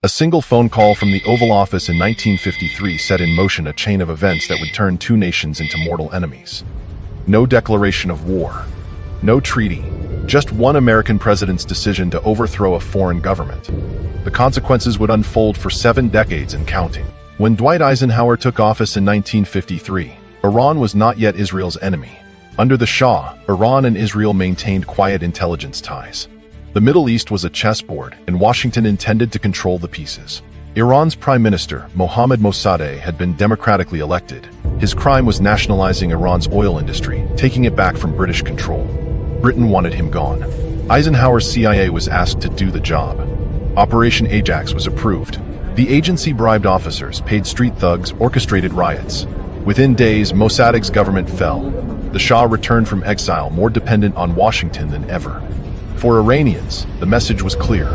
A single phone call from the Oval Office in 1953 set in motion a chain of events that would turn two nations into mortal enemies. No declaration of war, no treaty, just one American president's decision to overthrow a foreign government. The consequences would unfold for 7 decades and counting. When Dwight Eisenhower took office in 1953, Iran was not yet Israel's enemy. Under the Shah, Iran and Israel maintained quiet intelligence ties. The Middle East was a chessboard, and Washington intended to control the pieces. Iran's Prime Minister, Mohammad Mossadegh, had been democratically elected. His crime was nationalizing Iran's oil industry, taking it back from British control. Britain wanted him gone. Eisenhower's CIA was asked to do the job. Operation Ajax was approved. The agency bribed officers, paid street thugs, orchestrated riots. Within days, Mossadegh's government fell. The Shah returned from exile more dependent on Washington than ever. For Iranians, the message was clear.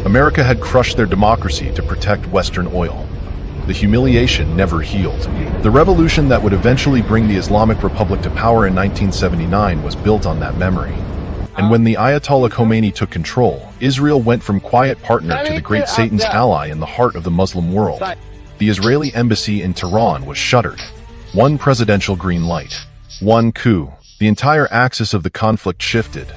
America had crushed their democracy to protect Western oil. The humiliation never healed. The revolution that would eventually bring the Islamic Republic to power in 1979 was built on that memory. And when the Ayatollah Khomeini took control, Israel went from quiet partner to the great Satan's ally in the heart of the Muslim world. The Israeli embassy in Tehran was shuttered. One presidential green light. One coup. The entire axis of the conflict shifted.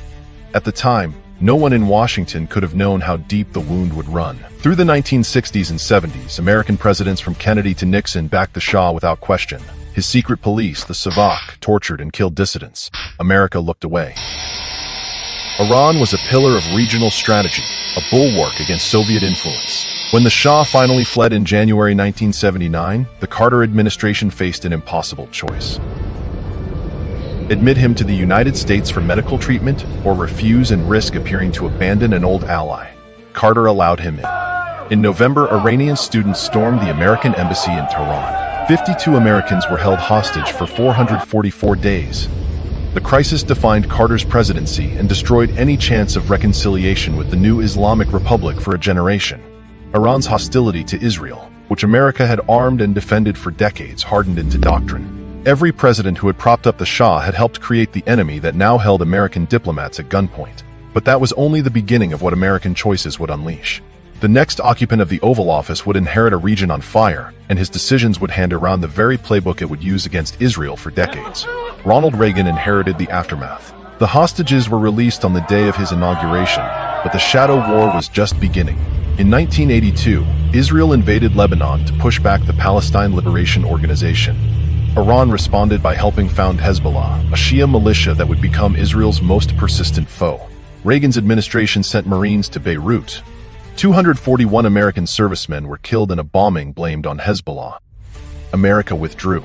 At the time, no one in Washington could have known how deep the wound would run. Through the 1960s and 70s, American presidents from Kennedy to Nixon backed the Shah without question. His secret police, the Savak, tortured and killed dissidents. America looked away. Iran was a pillar of regional strategy, a bulwark against Soviet influence. When the Shah finally fled in January 1979, the Carter administration faced an impossible choice. Admit him to the United States for medical treatment, or refuse and risk appearing to abandon an old ally. Carter allowed him in. In November, Iranian students stormed the American embassy in Tehran. 52 Americans were held hostage for 444 days. The crisis defined Carter's presidency and destroyed any chance of reconciliation with the new Islamic Republic for a generation. Iran's hostility to Israel, which America had armed and defended for decades, hardened into doctrine. Every president who had propped up the Shah had helped create the enemy that now held American diplomats at gunpoint. But that was only the beginning of what American choices would unleash. The next occupant of the Oval Office would inherit a region on fire, and his decisions would hand around the very playbook it would use against Israel for decades. Ronald Reagan inherited the aftermath. The hostages were released on the day of his inauguration, but the shadow war was just beginning. In 1982, Israel invaded Lebanon to push back the Palestine Liberation Organization. Iran responded by helping found Hezbollah, a Shia militia that would become Israel's most persistent foe. Reagan's administration sent Marines to Beirut. 241 American servicemen were killed in a bombing blamed on Hezbollah. America withdrew.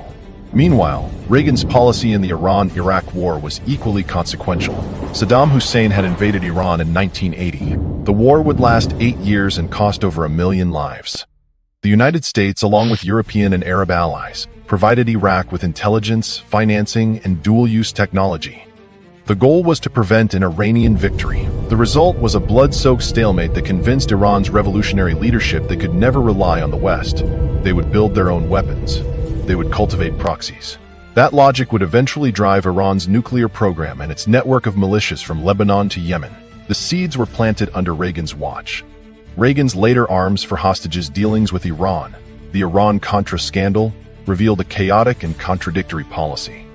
Meanwhile, Reagan's policy in the Iran-Iraq war was equally consequential. Saddam Hussein had invaded Iran in 1980. The war would last 8 years and cost over 1 million lives. The United States, along with European and Arab allies, provided Iraq with intelligence, financing, and dual-use technology. The goal was to prevent an Iranian victory. The result was a blood-soaked stalemate that convinced Iran's revolutionary leadership they could never rely on the West. They would build their own weapons. They would cultivate proxies. That logic would eventually drive Iran's nuclear program and its network of militias from Lebanon to Yemen. The seeds were planted under Reagan's watch. Reagan's later arms for hostages dealings with Iran, the Iran-Contra scandal, revealed a chaotic and contradictory policy.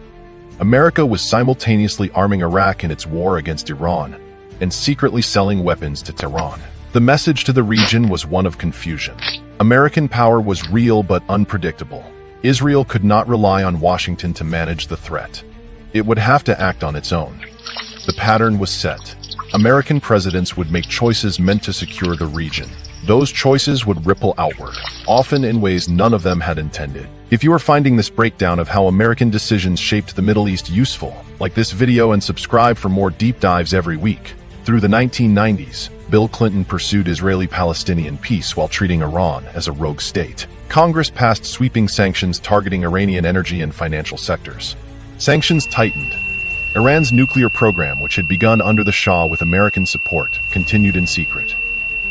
America was simultaneously arming Iraq in its war against Iran and secretly selling weapons to Tehran. The message to the region was one of confusion. American power was real but unpredictable. Israel could not rely on Washington to manage the threat. It would have to act on its own. The pattern was set. American presidents would make choices meant to secure the region. Those choices would ripple outward, often in ways none of them had intended. If you are finding this breakdown of how American decisions shaped the Middle East useful, like this video and subscribe for more deep dives every week. Through the 1990s, Bill Clinton pursued Israeli-Palestinian peace while treating Iran as a rogue state. Congress passed sweeping sanctions targeting Iranian energy and financial sectors. Sanctions tightened. Iran's nuclear program, which had begun under the Shah with American support, continued in secret.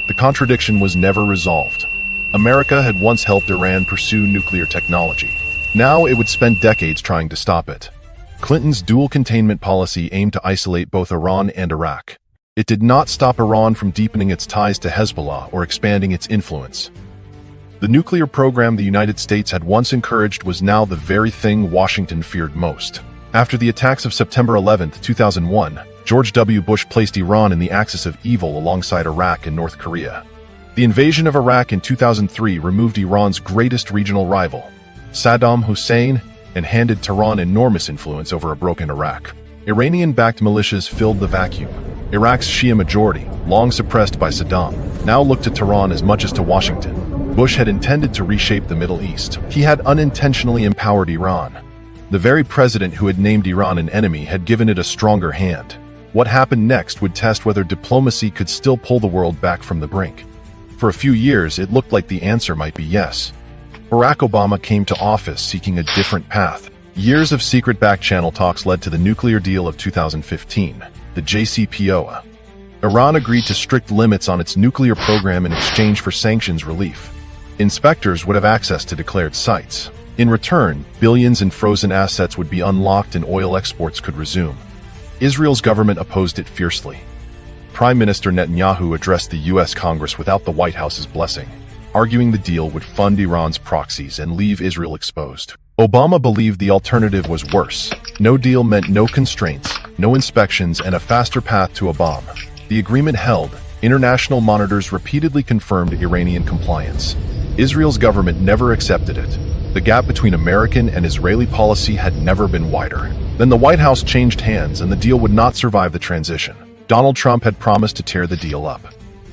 The contradiction was never resolved. America had once helped Iran pursue nuclear technology. Now it would spend decades trying to stop it. Clinton's dual containment policy aimed to isolate both Iran and Iraq. It did not stop Iran from deepening its ties to Hezbollah or expanding its influence. The nuclear program the United States had once encouraged was now the very thing Washington feared most. After the attacks of September 11, 2001, George W. Bush placed Iran in the axis of evil alongside Iraq and North Korea. The invasion of Iraq in 2003 removed Iran's greatest regional rival, Saddam Hussein, and handed Tehran enormous influence over a broken Iraq. Iranian-backed militias filled the vacuum. Iraq's Shia majority, long suppressed by Saddam, now looked to Tehran as much as to Washington. Bush had intended to reshape the Middle East. He had unintentionally empowered Iran. The very president who had named Iran an enemy had given it a stronger hand. What happened next would test whether diplomacy could still pull the world back from the brink. For a few years, it looked like the answer might be yes. Barack Obama came to office seeking a different path. Years of secret back-channel talks led to the nuclear deal of 2015, the JCPOA. Iran agreed to strict limits on its nuclear program in exchange for sanctions relief. Inspectors would have access to declared sites. In return, billions in frozen assets would be unlocked and oil exports could resume. Israel's government opposed it fiercely. Prime Minister Netanyahu addressed the U.S. Congress without the White House's blessing, arguing the deal would fund Iran's proxies and leave Israel exposed. Obama believed the alternative was worse. No deal meant no constraints, no inspections, and a faster path to a bomb. The agreement held. International monitors repeatedly confirmed Iranian compliance. Israel's government never accepted it. The gap between American and Israeli policy had never been wider. Then the White House changed hands and the deal would not survive the transition. Donald Trump had promised to tear the deal up.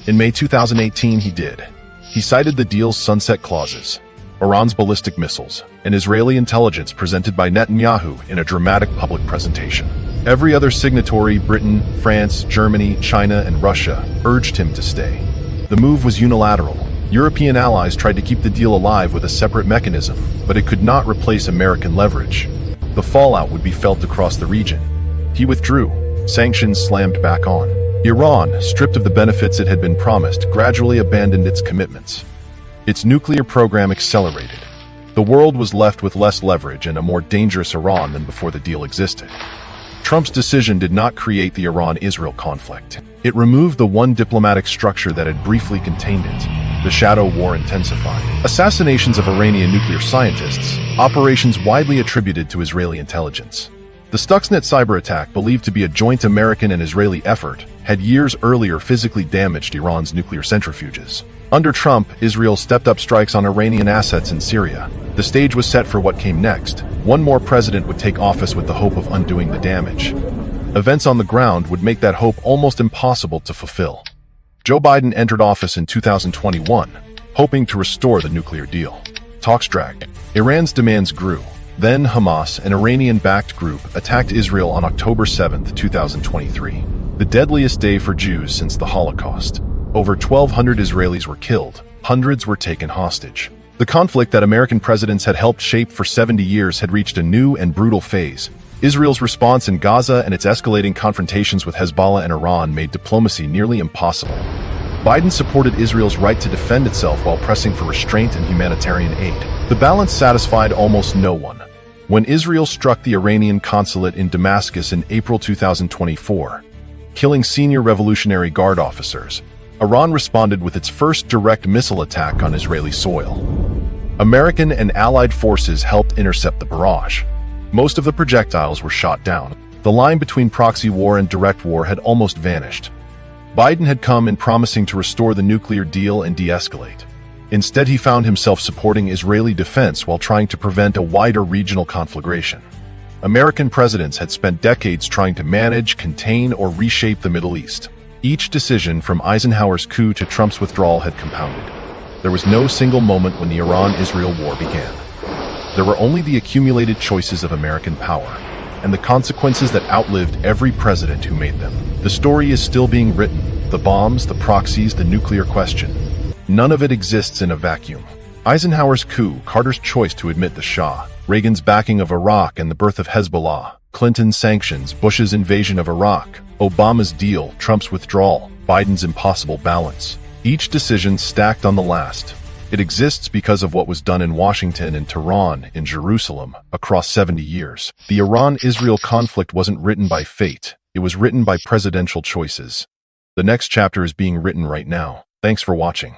In May 2018, he did. He cited the deal's sunset clauses, Iran's ballistic missiles, and Israeli intelligence presented by Netanyahu in a dramatic public presentation. Every other signatory, Britain, France, Germany, China, and Russia, urged him to stay. The move was unilateral. European allies tried to keep the deal alive with a separate mechanism, but it could not replace American leverage. The fallout would be felt across the region. He withdrew. Sanctions slammed back on. Iran, stripped of the benefits it had been promised, gradually abandoned its commitments. Its nuclear program accelerated. The world was left with less leverage and a more dangerous Iran than before the deal existed. Trump's decision did not create the Iran-Israel conflict. It removed the one diplomatic structure that had briefly contained it. The shadow war intensified. Assassinations of Iranian nuclear scientists, operations widely attributed to Israeli intelligence. The Stuxnet cyber attack, believed to be a joint American and Israeli effort, had years earlier physically damaged Iran's nuclear centrifuges. Under Trump, Israel stepped up strikes on Iranian assets in Syria. The stage was set for what came next. One more president would take office with the hope of undoing the damage. Events on the ground would make that hope almost impossible to fulfill. Joe Biden entered office in 2021, hoping to restore the nuclear deal. Talks dragged. Iran's demands grew. Then Hamas, an Iranian-backed group, attacked Israel on October 7, 2023, the deadliest day for Jews since the Holocaust. Over 1,200 Israelis were killed. Hundreds were taken hostage. The conflict that American presidents had helped shape for 70 years had reached a new and brutal phase. Israel's response in Gaza and its escalating confrontations with Hezbollah and Iran made diplomacy nearly impossible. Biden supported Israel's right to defend itself while pressing for restraint and humanitarian aid. The balance satisfied almost no one. When Israel struck the Iranian consulate in Damascus in April 2024, killing senior Revolutionary Guard officers, Iran responded with its first direct missile attack on Israeli soil. American and allied forces helped intercept the barrage. Most of the projectiles were shot down. The line between proxy war and direct war had almost vanished. Biden had come in promising to restore the nuclear deal and de-escalate. Instead, he found himself supporting Israeli defense while trying to prevent a wider regional conflagration. American presidents had spent decades trying to manage, contain, or reshape the Middle East. Each decision, from Eisenhower's coup to Trump's withdrawal, had compounded. There was no single moment when the Iran-Israel war began. There were only the accumulated choices of American power, and the consequences that outlived every president who made them. The story is still being written. The bombs, the proxies, the nuclear question. None of it exists in a vacuum. Eisenhower's coup, Carter's choice to admit the Shah, Reagan's backing of Iraq and the birth of Hezbollah, Clinton's sanctions, Bush's invasion of Iraq, Obama's deal, Trump's withdrawal, Biden's impossible balance. Each decision stacked on the last. It exists because of what was done in Washington and Tehran, in Jerusalem, across 70 years. The Iran-Israel conflict wasn't written by fate. It was written by presidential choices. The next chapter is being written right now. Thanks for watching.